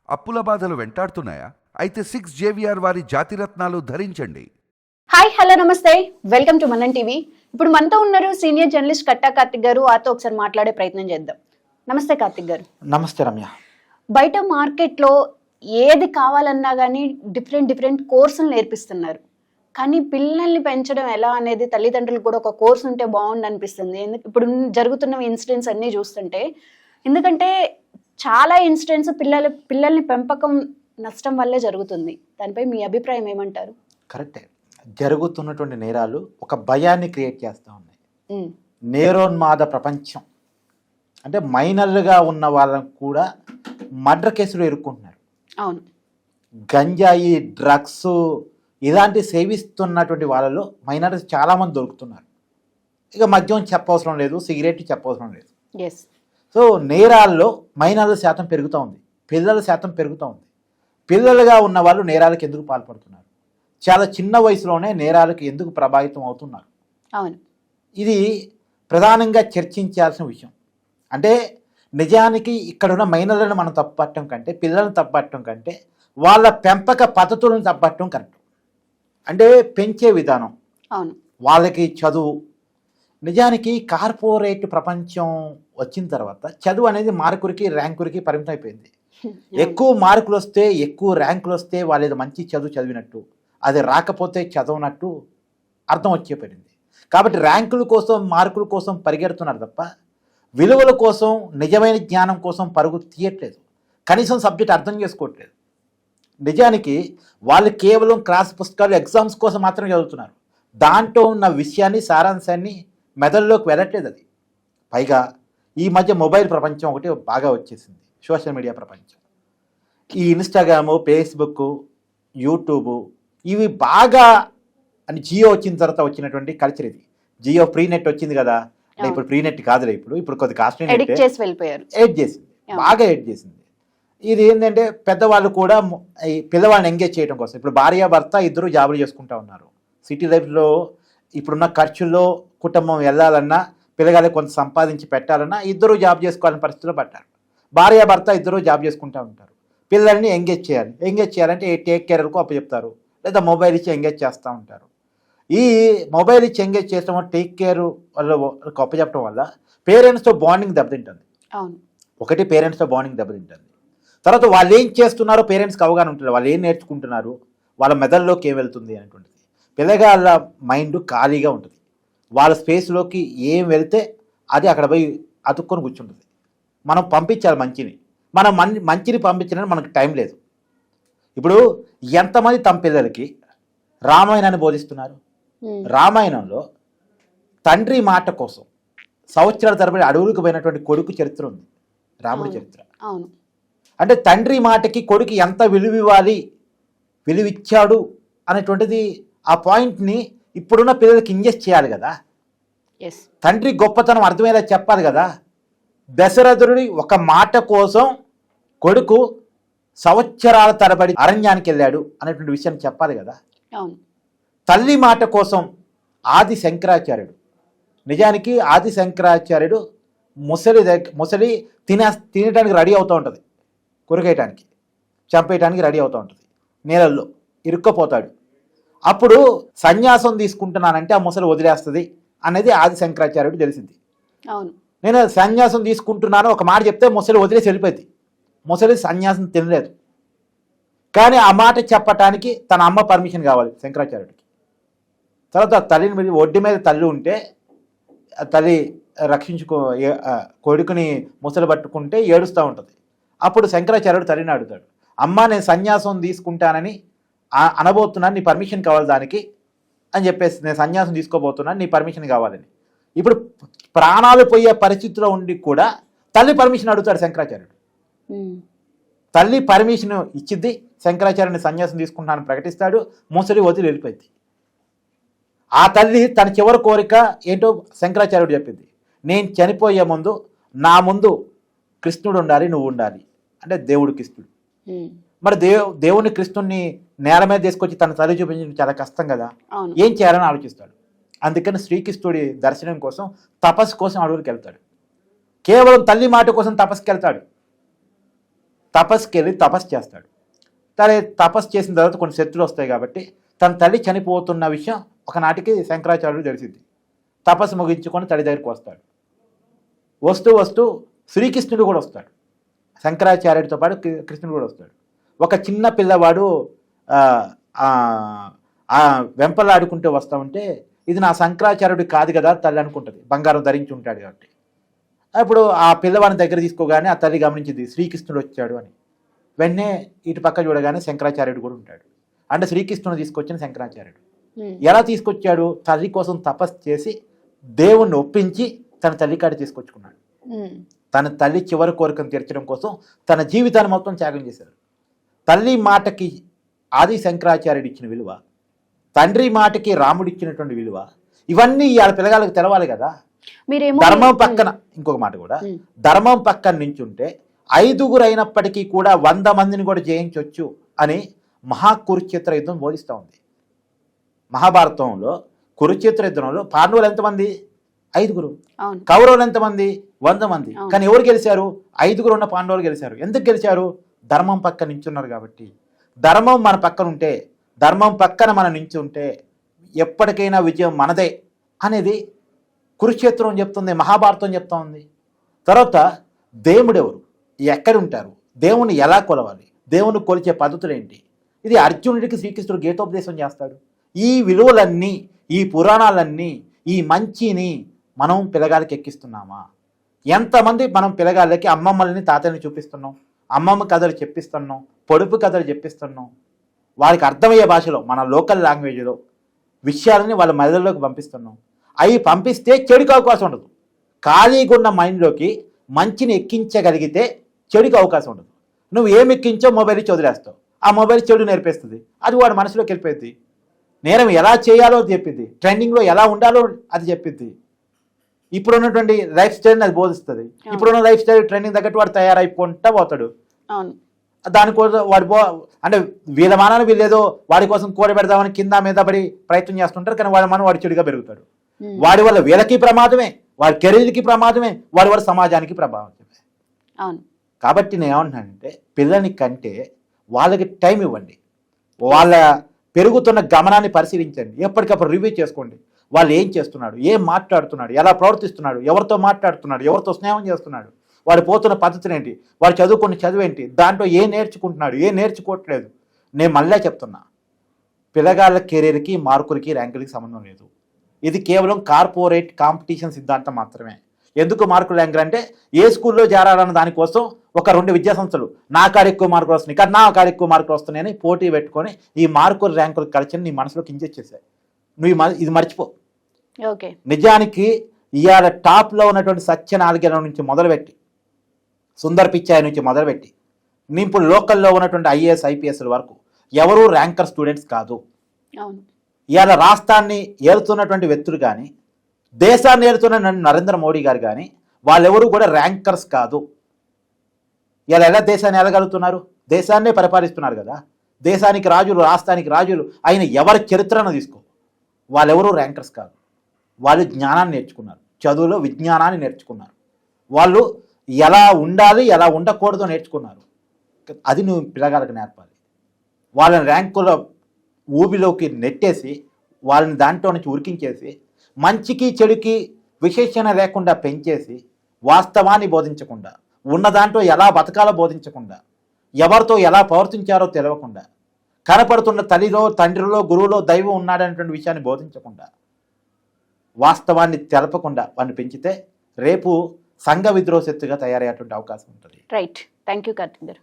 అప్పుల బాధలు వెంటాడుతున్నాయా? అయితే 6 జేవిఆర్ వారి జాతిరత్నాలు ధరించండి. హాయ్ హలో నమస్తే, వెల్కమ్ టు మనన్ టీవీ. ఇప్పుడు మనతో ఉన్నారు సీనియర్ జర్నలిస్ట్ కట్టా కార్తిక్ గారు. ఆతో ఒకసారి మాట్లాడే ప్రయత్నం చేద్దాం. నమస్తే కార్తిక్ గారు. నమస్తే రమ్య. బయట మార్కెట్లో ఏది కావాలన్నా కానీ డిఫరెంట్ కోర్సులు నేర్పిస్తున్నారు. కానీ పిల్లల్ని పెంచడం ఎలా అనేది తల్లిదండ్రులకు కూడా ఒక కోర్సు ఉంటే బాగుండు అనిపిస్తుంది. ఇప్పుడు జరుగుతున్న ఇన్సిడెంట్స్ అన్నీ చూస్తుంటే, ఎందుకంటే చాలా ఇన్సిడెంట్స్ పిల్లల్ని పెంపకం నష్టం వల్లే జరుగుతుంది. దానిపై మీ అభిప్రాయం ఏమంటారు? కరెక్టే. జరుగుతున్నటువంటి నేరాలు ఒక భయాన్ని క్రియేట్ చేస్తూ ఉన్నాయి. నేరోన్మాద ప్రపంచం అంటే మైనర్లుగా ఉన్న వాళ్ళని కూడా మర్డర్ కేసులు ఎదుర్కొంటున్నారు. అవును, గంజాయి, డ్రగ్స్ ఇలాంటి సేవిస్తున్నటువంటి వాళ్ళలో మైనర్స్ చాలామంది దొరుకుతున్నారు. ఇక మద్యం చెప్పవసరం లేదు, సిగరెట్ చెప్పవసరం లేదు. సో నేరాల్లో మైనర్ల శాతం పెరుగుతూ ఉంది, పిల్లల శాతం పెరుగుతూ ఉంది. పిల్లలుగా ఉన్న వాళ్ళు నేరాలకు ఎందుకు పాల్పడుతున్నారు? చాలా చిన్న వయసులోనే నేరాలకు ఎందుకు ప్రభావితం అవుతున్నారు? అవును, ఇది ప్రధానంగా చర్చించాల్సిన విషయం. అంటే నిజానికి ఇక్కడున్న మైనర్లను మనం తప్పట్టడం కంటే, పిల్లలను తప్పట్టడం కంటే వాళ్ళ పెంపక పద్ధతులను తప్పట్టడం కరెక్ట్. అంటే పెంచే విధానం, అవును, వాళ్ళకి చదువు. నిజానికి కార్పొరేట్ ప్రపంచం వచ్చిన తర్వాత చదువు అనేది మార్కులకి ర్యాంకులకి పరిమితం అయిపోయింది. ఎక్కువ మార్కులు వస్తే, ఎక్కువ ర్యాంకులు వస్తే వాళ్ళు ఏదో మంచి చదువు చదివినట్టు, అది రాకపోతే చదవనట్టు అర్థం వచ్చేపడింది. కాబట్టి ర్యాంకుల కోసం, మార్కుల కోసం పరిగెడుతున్నారు తప్ప విలువల కోసం, నిజమైన జ్ఞానం కోసం పరుగు తీయట్లేదు. కనీసం సబ్జెక్ట్ అర్థం చేసుకోవట్లేదు. నిజానికి వాళ్ళు కేవలం క్లాస్ పుస్తకాలు, ఎగ్జామ్స్ కోసం మాత్రం చదువుతున్నారు. దాంట్లో ఉన్న విషయాన్ని, సారాంశాన్ని మెదడులోకి వెళ్ళట్లేదు. అది పైగా ఈ మధ్య మొబైల్ ప్రపంచం ఒకటి బాగా వచ్చేసింది, సోషల్ మీడియా ప్రపంచం. ఈ ఇన్స్టాగ్రాము, ఫేస్బుక్, యూట్యూబ్ ఇవి బాగా అని జియో వచ్చిన తర్వాత వచ్చినటువంటి కల్చర్ ఇది. జియో ఫ్రీ నెట్ వచ్చింది కదా, ఇప్పుడు ఫ్రీ నెట్ కాదులే, ఇప్పుడు కొద్ది కాస్ట్లీ నెట్ ఎడ్ చేసింది, బాగా ఎడ్ చేసింది. ఇది ఏంటంటే పెద్దవాళ్ళు కూడా ఈ పిల్లవాళ్ళని ఎంగేజ్ చేయడం కోసం, ఇప్పుడు భార్య భర్త ఇద్దరు జాబులు చేసుకుంటూ ఉన్నారు. సిటీ లైఫ్లో ఇప్పుడున్న ఖర్చుల్లో కుటుంబం వెళ్ళాలన్నా, పిల్లగాళ్ళకి కొంత సంపాదించి పెట్టాలన్నా ఇద్దరు జాబ్ చేసుకోవాలని పరిస్థితిలో పట్టారు. భార్య భర్త ఇద్దరు జాబ్ చేసుకుంటూ ఉంటారు. పిల్లల్ని ఎంగేజ్ చేయాలి. ఎంగేజ్ చేయాలంటే టేక్ కేర్లకు అప్పచెప్తారు, లేదా మొబైల్ ఇచ్చి ఎంగేజ్ చేస్తూ ఉంటారు. ఈ మొబైల్ ఇచ్చి ఎంగేజ్ చేస్తాం, టేక్ కేర్ వాళ్ళకి అప్పచెప్పడం వల్ల పేరెంట్స్తో బాండింగ్ దెబ్బతింటుంది. ఒకటి, పేరెంట్స్తో బాండింగ్ దెబ్బతింటుంది. తర్వాత వాళ్ళు ఏం చేస్తున్నారో పేరెంట్స్కి అవగాహన ఉంటుంది, వాళ్ళు ఏం నేర్చుకుంటున్నారు, వాళ్ళ మెదడులోకి ఏం వెళ్తుంది అనేటువంటిది. పిల్లగాళ్ళ మైండ్ ఖాళీగా ఉంటుంది. వాళ్ళ స్పేస్లోకి ఏం వెళ్తే అది అక్కడ పోయి అతుక్కొని కూర్చుంటుంది. మనం పంపించాలి మంచిని, మనం మంచిని పంపించడానికి మనకు టైం లేదు. ఇప్పుడు ఎంతమంది తమ పిల్లలకి రామాయణాన్ని బోధిస్తున్నారు? రామాయణంలో తండ్రి మాట కోసం సంవత్సరాల తరబడి అడవులకు పోయినటువంటి కొడుకు చరిత్ర ఉంది, రాముడి చరిత్ర. అంటే తండ్రి మాటకి కొడుకు ఎంత విలువ ఇవ్వాలి, విలువిచ్చాడు అనేటువంటిది ఆ పాయింట్ని ఇప్పుడున్న పిల్లలకి ఇంజెస్ట్ చేయాలి కదా. తండ్రి గొప్పతనం అర్థమయ్యేలా చెప్పాలి కదా. దశరథుడి ఒక మాట కోసం కొడుకు సంవత్సరాల తరబడి అరణ్యానికి వెళ్ళాడు అనేటువంటి విషయాన్ని చెప్పాలి కదా. తల్లి మాట కోసం ఆది శంకరాచార్యుడు, నిజానికి ఆది శంకరాచార్యుడు ముసలి తినడానికి రెడీ అవుతూ ఉంటుంది, కొరికేయటానికి, చంపేయటానికి రెడీ అవుతూ ఉంటుంది, నీళ్ళల్లో ఇరుక్కపోతాడు. అప్పుడు సన్యాసం తీసుకుంటున్నానంటే ఆ ముసలి వదిలేస్తుంది అనేది ఆది శంకరాచార్యుడు తెలిసింది. నేను సన్యాసం తీసుకుంటున్నాను ఒక మాట చెప్తే ముసలి వదిలేసి వెళ్ళిపోయింది. ముసలి సన్యాసం తినలేదు, కానీ ఆ మాట చెప్పటానికి తన అమ్మ పర్మిషన్ కావాలి శంకరాచార్యుడికి. తర్వాత తల్లిని మీద, ఒడ్డు మీద తల్లి ఉంటే తల్లి కొడుకుని ముసలి పట్టుకుంటే ఏడుస్తూ ఉంటుంది. అప్పుడు శంకరాచార్యుడు తల్లిని అడుగుతాడు, అమ్మ నేను సన్యాసం తీసుకుంటానని అనబోతున్నాను, నీ పర్మిషన్ కావాలి దానికి అని చెప్పేసి, నేను సన్యాసం తీసుకోబోతున్నాను, నీ పర్మిషన్ కావాలని. ఇప్పుడు ప్రాణాలు పోయే పరిస్థితిలో ఉండి కూడా తల్లి పర్మిషన్ అడుగుతాడు శంకరాచార్యుడు. తల్లి పర్మిషన్ ఇచ్చింది, శంకరాచార్యుని సన్యాసం తీసుకుంటానని ప్రకటిస్తాడు, ముసలి వదిలి వెళ్ళిపోయింది. ఆ తల్లి తన చివరి కోరిక ఏంటో శంకరాచార్యుడు చెప్పింది, నేను చనిపోయే ముందు నా ముందు కృష్ణుడు ఉండాలి, నువ్వు ఉండాలి. అంటే దేవుడు కృష్ణుడు. మరి దేవుని కృష్ణుడిని నేల మీద తీసుకొచ్చి తన తల్లి చూపించడం చాలా కష్టం కదా, ఏం చేయాలని ఆలోచిస్తాడు. అందుకని శ్రీకృష్ణుడి దర్శనం కోసం, తపస్సు కోసం అడవులకు వెళ్తాడు. కేవలం తల్లి మాట కోసం తపస్సుకి వెళ్తాడు. తపస్సుకి వెళ్ళి తపస్సు చేస్తాడు. సరే తపస్సు చేసిన తర్వాత కొన్ని శత్రులు వస్తాయి కాబట్టి తన తల్లి చనిపోతున్న విషయం ఒకనాటికి శంకరాచార్యుడు తెలిసింది. తపస్సు ముగించుకొని తల్లి దగ్గరికి వస్తాడు. వస్తూ వస్తూ శ్రీకృష్ణుడు కూడా వస్తాడు. శంకరాచార్యుడితో పాటు కృష్ణుడు కూడా వస్తాడు. ఒక చిన్న పిల్లవాడు వెంపలాడుకుంటూ వస్తూ ఉంటే ఇది నా శంకరాచార్యుడు కాదు కదా తల్లి అనుకుంటుంది, బంగారం ధరించి ఉంటాడు కాబట్టి. అప్పుడు ఆ పిల్లవాడిని దగ్గర తీసుకోగానే ఆ తల్లి గమనించింది శ్రీకృష్ణుడు వచ్చాడు అని. వెంటనే ఇటు పక్క చూడగానే శంకరాచార్యుడు కూడా ఉంటాడు. అంటే శ్రీకృష్ణుడు తీసుకొచ్చిన శంకరాచార్యుడు ఎలా తీసుకొచ్చాడు? తల్లి కోసం తపస్సు చేసి దేవుణ్ణి ఒప్పించి తన తల్లి కాడి తీసుకొచ్చుకున్నాడు. తన తల్లి చివరి కోరికను తీర్చడం కోసం తన జీవితాన్ని మొత్తం త్యాగం చేశారు. తల్లి మాటకి ఆది శంకరాచార్యుడు ఇచ్చిన విలువ, తండ్రి మాటకి రాముడు ఇచ్చినటువంటి విలువ, ఇవన్నీ ఇవాళ పిల్లగాళ్ళకి తెలవాలి కదా. ధర్మం పక్కన ఇంకొక మాట కూడా, ధర్మం పక్కన నించుంటే 5గురు అయినప్పటికీ కూడా 100 మందిని కూడా జయించవచ్చు అని మహాకురుక్షేత్ర యుద్ధం బోధిస్తూ ఉంది. మహాభారతంలో కురుక్షేత్ర యుద్ధంలో పాండవులు ఎంతమంది? 5గురు. కౌరవులు ఎంతమంది? 100 మంది. కానీ ఎవరు గెలిచారు? 5గురు ఉన్న పాండవులు గెలిచారు. ఎందుకు గెలిచారు? ధర్మం పక్కన నించున్నారు కాబట్టి. ధర్మం మన పక్కన ఉంటే, ధర్మం పక్కన మనం నించుంటే ఎప్పటికైనా విజయం మనదే అనేది కురుక్షేత్రం చెప్తుంది, మహాభారతం చెప్తా ఉంది. తర్వాత దేవుడెవరు, ఎక్కడుంటారు, దేవుణ్ణి ఎలా కొలవాలి, దేవుణ్ణి కొలిచే పద్ధతులు ఏంటి, ఇది అర్జునుడికి శ్రీకృష్ణుడు గీతోపదేశం చేస్తాడు. ఈ విలువలన్నీ, ఈ పురాణాలన్నీ, ఈ మంచిని మనం పిల్లగాళ్ళకి ఎక్కిస్తున్నామా? ఎంతమంది మనం పిల్లగాళ్ళకి అమ్మమ్మల్ని తాతల్ని చూపిస్తున్నాం, అమ్మమ్మ కథలు చెప్పిస్తున్నాం, పొడుపు కథలు చెప్పిస్తున్నాం, వారికి అర్థమయ్యే భాషలో మన లోకల్ లాంగ్వేజ్లో విషయాలని వాళ్ళ మెదడులోకి పంపిస్తున్నాం. అవి పంపిస్తే చెడుకు అవకాశం ఉండదు. ఖాళీగా ఉన్న మైండ్లోకి మంచిని ఎక్కించగలిగితే చెడుకు అవకాశం ఉండదు. నువ్వు ఏమి ఎక్కించో మొబైల్ ఇచ్చి వదిలేస్తావు, ఆ మొబైల్ చెడు నేర్పేస్తుంది, అది వాడు మనసులోకి వెళ్ళిపోయింది. నేరం ఎలా చేయాలో అది చెప్పింది, ట్రెండింగ్లో ఎలా ఉండాలో అది చెప్పింది, ఇప్పుడున్నటువంటి లైఫ్ స్టైల్ని అది బోధిస్తుంది. ఇప్పుడున్న లైఫ్ స్టైల్ ట్రెండింగ్ తగ్గట్టు వాడు తయారైపోంటా పోతాడు. దానికోసం వాడు అంటే వీళ్ళ మానాన్ని వీళ్ళేదో వాడి కోసం కూర పెడదామని కింద మీద పడి ప్రయత్నం చేస్తుంటారు. కానీ వాడి మనం వాడి చెడుగా పెరుగుతాడు. వాడి వల్ల వీళ్ళకి ప్రమాదమే, వాడి కెరీర్కి ప్రమాదమే, వాడి వల్ల సమాజానికి ప్రభావమే. కాబట్టి నేను ఏమంటున్నానంటే పిల్లల్ని కంటే వాళ్ళకి టైం ఇవ్వండి, వాళ్ళ పెరుగుతున్న గమనాన్ని పరిశీలించండి, ఎప్పటికప్పుడు రివ్యూ చేసుకోండి. వాళ్ళు ఏం చేస్తున్నాడు, ఏం మాట్లాడుతున్నాడు, ఎలా ప్రవర్తిస్తున్నాడు, ఎవరితో మాట్లాడుతున్నాడు, ఎవరితో స్నేహం చేస్తున్నాడు, వాడు పోతున్న పద్ధతులు ఏంటి, వాడు చదువుకున్న చదువు ఏంటి, దాంట్లో ఏం నేర్చుకుంటున్నాడు, ఏం నేర్చుకోవట్లేదు. నేను మళ్ళీ చెప్తున్నా, పిల్లగాళ్ళ కెరీర్కి మార్కులకి ర్యాంకులకి సంబంధం లేదు. ఇది కేవలం కార్పొరేట్ కాంపిటీషన్ సిద్ధాంతం మాత్రమే. ఎందుకు మార్కులు ర్యాంకులు అంటే ఏ స్కూల్లో చేరాలన్న దానికోసం ఒక 2 విద్యాసంస్థలు నా కాడ ఎక్కువ మార్కులు వస్తున్నాయి, ఇక్కడ నా కాడ ఎక్కువ మార్కులు వస్తున్నాయని పోటీ పెట్టుకొని ఈ మార్కులు ర్యాంకులు కలిసి నీ మనసులోకి ఇంజెక్చేసాయి. నువ్వు ఇది మర్చిపో. నిజానికి ఇవాళ టాప్లో ఉన్నటువంటి సత్యనారాయణ నుంచి మొదలుపెట్టి సుందర్ పిచ్చాయి నుంచి మొదలుపెట్టి ఇప్పుడు లోకల్లో ఉన్నటువంటి IAS IPS వరకు ఎవరూ ర్యాంకర్ స్టూడెంట్స్ కాదు. ఇవాళ రాష్ట్రాన్ని ఏలుతున్నటువంటి వ్యక్తులు కానీ, దేశాన్ని ఏలుతున్న నరేంద్ర మోడీ గారు కానీ వాళ్ళెవరూ కూడా ర్యాంకర్స్ కాదు. ఇలా ఎలా దేశాన్ని ఏలగలుగుతున్నారు? దేశాన్నే పరిపాలిస్తున్నారు కదా. దేశానికి రాజులు, రాష్ట్రానికి రాజులు అయిన ఎవరి చరిత్రను తీసుకో, వాళ్ళెవరూ ర్యాంకర్స్ కాదు. వాళ్ళు జ్ఞానాన్ని నేర్చుకున్నారు, చదువులో విజ్ఞానాన్ని నేర్చుకున్నారు, వాళ్ళు ఎలా ఉండాలి ఎలా ఉండకూడదో నేర్చుకున్నారు. అది నువ్వు పిల్లగాళ్ళకి నేర్పాలి. వాళ్ళని ర్యాంకుల ఊబిలోకి నెట్టేసి వాళ్ళని దాంట్లో నుంచి ఉరికించేసి మంచికి చెడుకి విశేషణ లేకుండా పెంచేసి వాస్తవాన్ని బోధించకుండా, ఉన్న దాంట్లో ఎలా బతకాలో బోధించకుండా, ఎవరితో ఎలా ప్రవర్తించారో తెలియకుండా, కనపడుతున్న తల్లిలో తండ్రిలో గురువులో దైవం ఉన్నాడనేటువంటి విషయాన్ని బోధించకుండా, వాస్తవాన్ని తెలపకుండా వాడిని పెంచితే రేపు సంఘ విద్రోహ శక్తిగా తయారయ్యేటువంటి అవకాశం ఉంటుంది. రైట్. థ్యాంక్ యూ కార్తిక్ గారు.